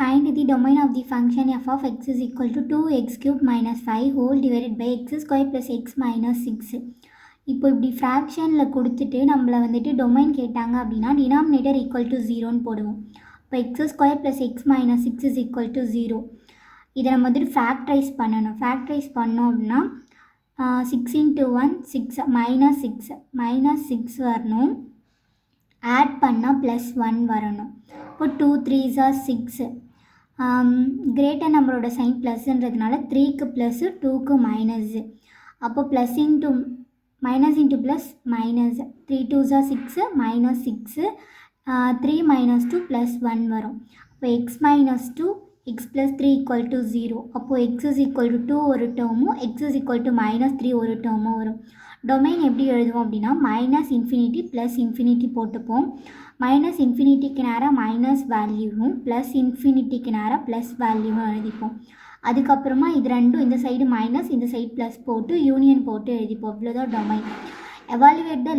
Find the domain of the function f of x is equal to 2x cube minus 5 whole divided by x square plus x minus 6. இப்போ இப்படி ஃப்ராக்ஷனில் கொடுத்துட்டு நம்மளை வந்துட்டு domain கேட்டாங்க அப்படின்னா denominator equal to 0ன்னு போடுவோம். இப்போ X square plus X minus 6 is equal to 0. இதை நம்ம வந்துட்டு ஃபேக்டரைஸ் பண்ணணும். ஃபேக்டரைஸ் பண்ணோம் அப்படின்னா 6 into 1 6 மைனஸ் 6 வரணும். ஆட் பண்ணால் ப்ளஸ் 1 வரணும். இப்போ 2 3s are 6. கிரேட்டர் நம்பரோட சைன் ப்ளஸ்ன்றதுனால 3க்கு ப்ளஸ்ஸு 2க்கு மைனஸு. அப்போ plus into minus into plus minus 3 2s are 6 minus 6 3 minus 2 plus 1 வரும். அப்போ x minus 2 x plus 3 equal to 0. அப்போது எக்ஸ் இஸ் ஈக்குவல் டு 2 ஒரு டேர்மும் x is equal to minus 3 ஒரு டேர்மும் வரும். டொமைன் எப்படி எழுதுவோம் அப்படின்னா மைனஸ் இன்ஃபினிட்டி ப்ளஸ் இன்ஃபினிட்டி போட்டுப்போம். மைனஸ் இன்ஃபினிட்டிக்கு நேராக மைனஸ் வேல்யூவும் ப்ளஸ் இன்ஃபினிட்டிக்கு நேராக ப்ளஸ் வேல்யூவும் எழுதிப்போம். அதுக்கப்புறமா இது ரெண்டும் இந்த சைடு மைனஸ் இந்த சைடு ப்ளஸ் போட்டு யூனியன் போட்டு எழுதிப்போம். இவ்வளோதான் domain. Evaluate the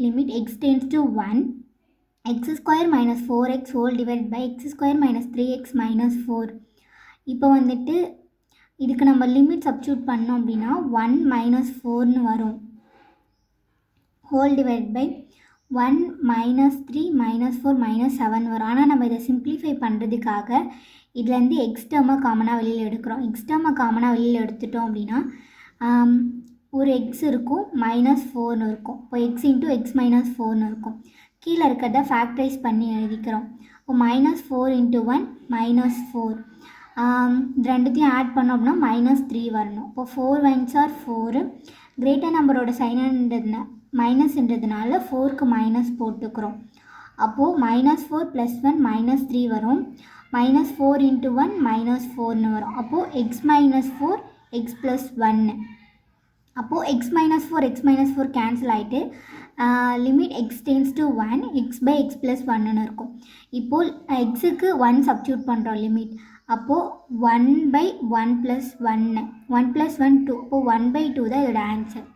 limit x tends to 1 x square minus 4x whole divide by x square minus 3x minus 4. இப்போ வந்துட்டு இதுக்கு நம்ம லிமிட் சப்ஸ்டியூட் பண்ணோம் அப்படின்னா 1 மைனஸ் 4ன்னு வரும். Whole divide by 1 minus 3 minus 4 minus 7 வரும். ஆனால் நம்ம இதை சிம்ப்ளிஃபை பண்ணுறதுக்காக இதுலேருந்து எக்ஸ் டேர்மை காமனாக வெளியில் எடுக்கிறோம். எக்ஸ் டேர்மை காமனாக வெளியில் எடுத்துட்டோம் அப்படின்னா ஒரு எக்ஸ் இருக்கும் மைனஸ் 4ன்னு இருக்கும். இப்போ எக்ஸ் இன்ட்டு எக்ஸ் மைனஸ் 4ன்னு இருக்கும். கீழே இருக்கிறத ஃபேக்டரைஸ் பண்ணி எழுதிக்கிறோம். இப்போ மைனஸ் 4 இன்ட்டு 1 மைனஸ் 4. இது ரெண்டுத்தையும் ஆட் பண்ணோம் அப்படின்னா மைனஸ் 3 வரணும். இப்போ 4 1s are 4. கிரேட்டர் நம்பரோட சைனன்றதுனா மைனஸ்ன்றதுனால 4க்கு மைனஸ் போட்டுக்கிறோம். அப்போது மைனஸ் 4 ப்ளஸ் 1 மைனஸ் 3 வரும். மைனஸ் 4 இன்ட்டு 1 மைனஸ் 4ன்னு வரும். அப்போது எக்ஸ் மைனஸ் 4 எக்ஸ் ப்ளஸ் 1. அப்போது எக்ஸ் மைனஸ் 4 கேன்சல் ஆகிட்டு limit x tends to 1 x by x plus 1ன்னு இருக்கும். இப்போது எக்ஸுக்கு 1 சப்ஸ்டியூட் பண்ணுறோம் லிமிட். அப்போது 1 பை 1 ப்ளஸ் 1 1 + 1 2. இப்போது 1/2 தான் இதோட ஆன்சர்.